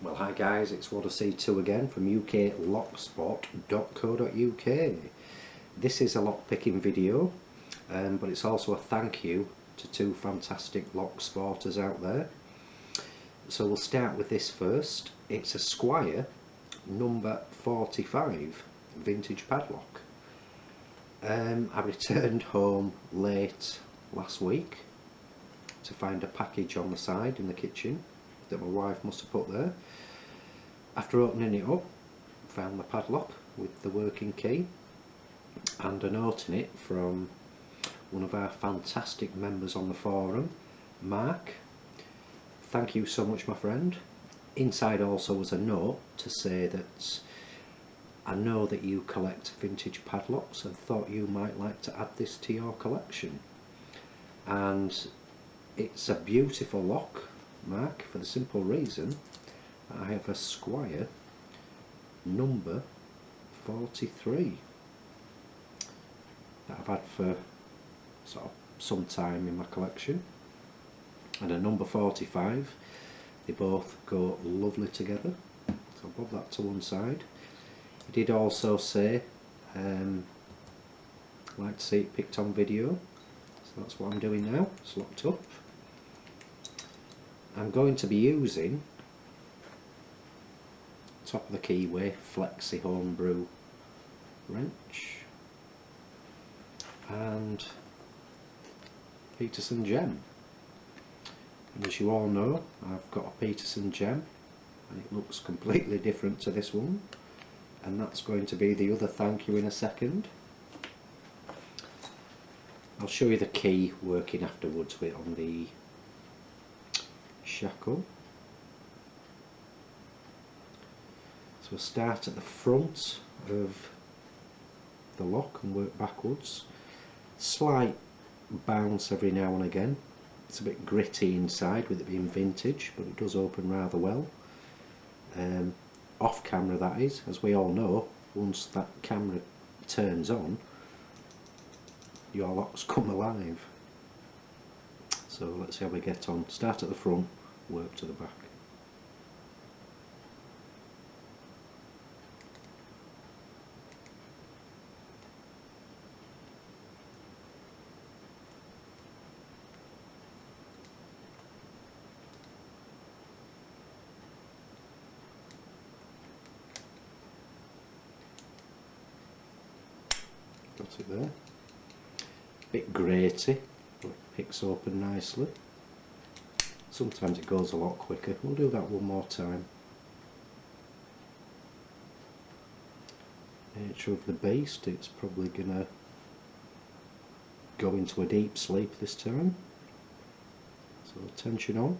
Well, hi guys, it's C2 again from UKLockspot.co.uk. This is a lockpicking video, but it's also a thank you to two fantastic lock sporters out there. So we'll start with this first. It's a Squire number 45 vintage padlock. I returned home late last week to find a package on the side in the kitchen that my wife must have put there. After opening it up, found the padlock with the working key and a note in it from one of our fantastic members on the forum, Marc. Thank you so much, my friend. Inside also was a note to say that I know that you collect vintage padlocks and thought you might like to add this to your collection. And it's a beautiful lock, Marc, for the simple reason I have a Squire number 43 that I've had for sort of some time in my collection, and a number 45. They both go lovely together, so I'll put that to one side. He did also say I'd like to see it picked on video, so that's what I'm doing now. It's locked up. I'm going to be using top of the keyway flexi homebrew wrench and Peterson gem. And as you all know, I've got a Peterson gem and it looks completely different to this one, and that's going to be the other thank you in a second. I'll show you the key working afterwards with on the shackle. So we'll start at the front of the lock and work backwards. Slight bounce every now and again. It's a bit gritty inside with it being vintage, but it does open rather well. Off camera, that is. As we all know, once that camera turns on, your locks come alive. So let's see how we get on. Start at the front, work to the back. Got it there. Bit graty, but it picks open nicely. Sometimes it goes a lot quicker. We'll do that one more time. Nature of the beast, it's probably gonna go into a deep sleep this time. So tension on.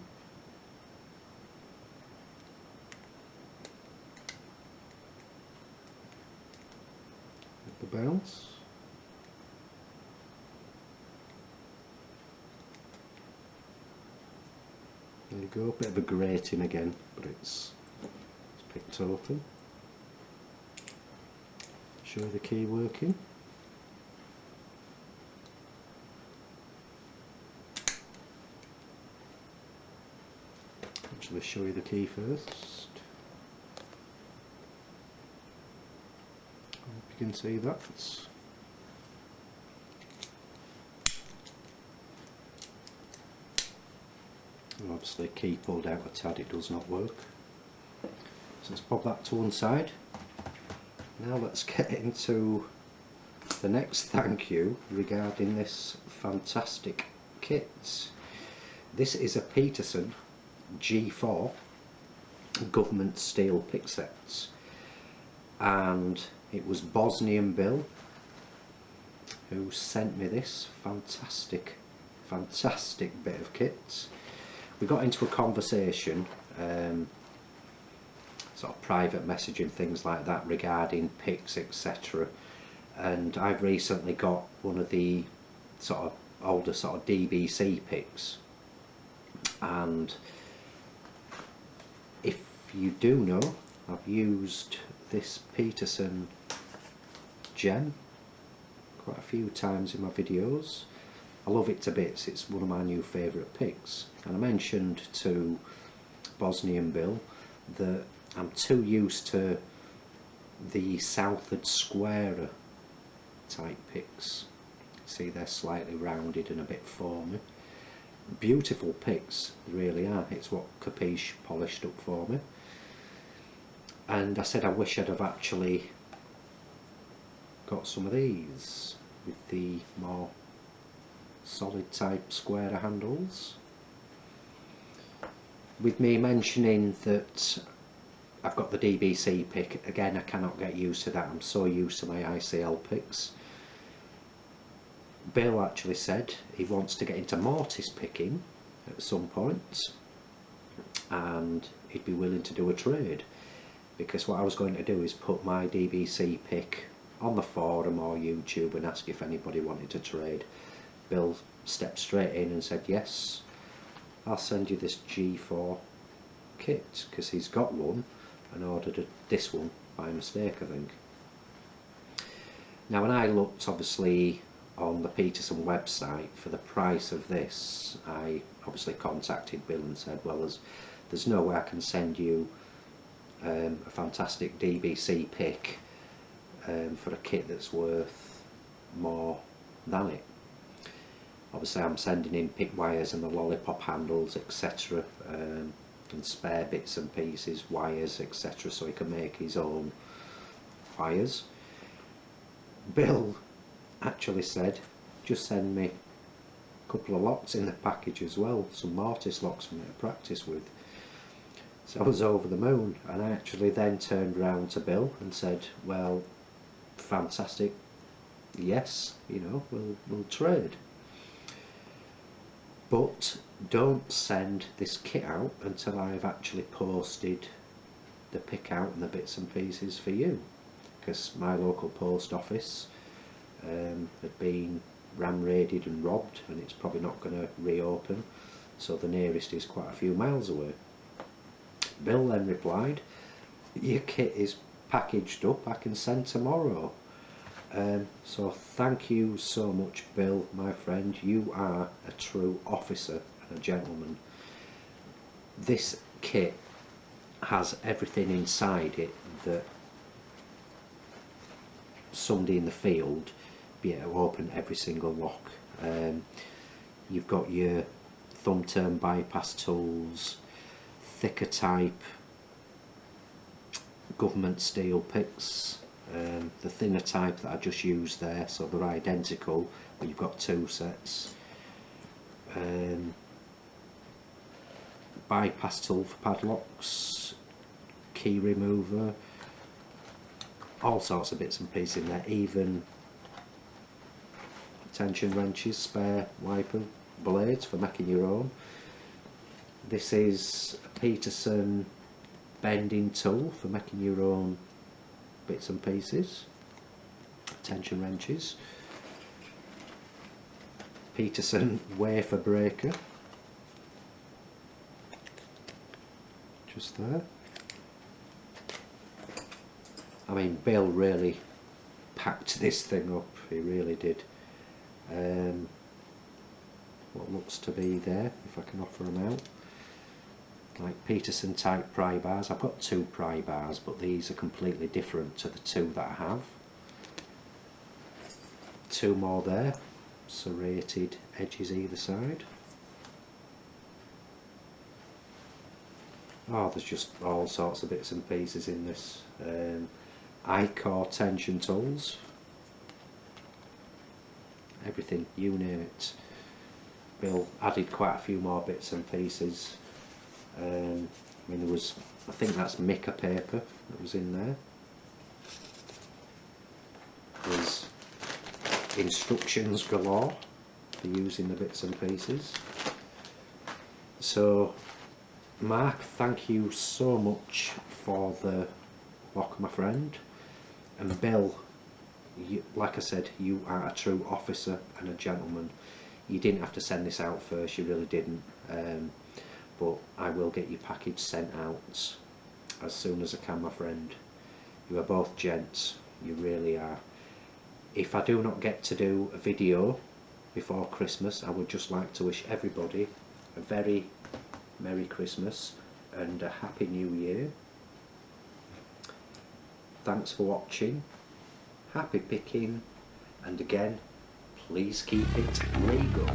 With the bounce. There you go, bit of a grating again, but it's picked open. Show you the key working. Actually show you the key first. Hope you can see that. Obviously key pulled out a tad, it does not work. So let's pop that to one side. Now let's get into the next thank you regarding this fantastic kit. This is a Peterson G4 government steel pick sets, and it was Bosnianbill who sent me this fantastic bit of kit. We got into a conversation, sort of private messaging, things like that, regarding picks, etc. And I've recently got one of the sort of older sort of DBC picks, and if you do know, I've used this Peterson gem quite a few times in my videos. I love it to bits. It's one of my new favourite picks, and I mentioned to Bosnianbill that I'm too used to the Southward Squire type picks. See, they're slightly rounded and a bit foamy. Beautiful picks, they really are. It's what Capiche polished up for me. And I said I wish I'd have actually got some of these with the more solid type square handles. With me mentioning that I've got the DBC pick, again I cannot get used to that. I'm so used to my ICL picks. Bill actually said he wants to get into mortise picking at some point, and he'd be willing to do a trade, because what I was going to do is put my DBC pick on the forum or YouTube and ask if anybody wanted to trade. Bill stepped straight in and said, yes, I'll send you this G4 kit, because he's got one and ordered this one by mistake, I think. Now when I looked obviously on the Peterson website for the price of this, I obviously contacted Bill and said, well, there's no way I can send you a fantastic DBC pick for a kit that's worth more than it. Obviously I'm sending in pick wires and the lollipop handles, etc., and spare bits and pieces, wires, etc., so he can make his own wires. Bill actually said, just send me a couple of locks in the package as well, some mortise locks for me to practice with. So I was over the moon, and I actually then turned round to Bill and said, well, fantastic, yes, you know, we'll trade, but don't send this kit out until I've actually posted the pick out and the bits and pieces for you, because my local post office had been ram raided and robbed, and it's probably not going to reopen, so the nearest is quite a few miles away. Bill then replied, your kit is packaged up, I can send tomorrow. So thank you so much, Bill, my friend. You are a true officer and a gentleman. This kit has everything inside it that somebody in the field be able to open every single lock. You've got your thumb turn bypass tools, thicker type government steel picks, the thinner type that I just used there, so they're identical but you've got two sets, bypass tool for padlocks, key remover, all sorts of bits and pieces in there, even tension wrenches, spare wiper blades for making your own. This is a Peterson bending tool for making your own bits and pieces, tension wrenches, Peterson wafer breaker, just there. I mean, Bill really packed this thing up, he really did. What looks to be there, if I can offer them out, like Peterson type pry bars. I've got two pry bars, but these are completely different to the two that I have. Two more there, serrated edges either side. Oh, there's just all sorts of bits and pieces in this. I-core tension tools, everything, you name it. Bill added quite a few more bits and pieces. I mean, there was, I think that's mica paper that was in there. There's instructions galore for using the bits and pieces. So Marc, thank you so much for the lock, my friend. And Bill, you, like I said, you are a true officer and a gentleman. You didn't have to send this out first, you really didn't, but I will get your package sent out as soon as I can, my friend. You are both gents, you really are. If I do not get to do a video before Christmas, I would just like to wish everybody a very Merry Christmas and a happy new year. Thanks for watching, happy picking, and again, please keep it legal.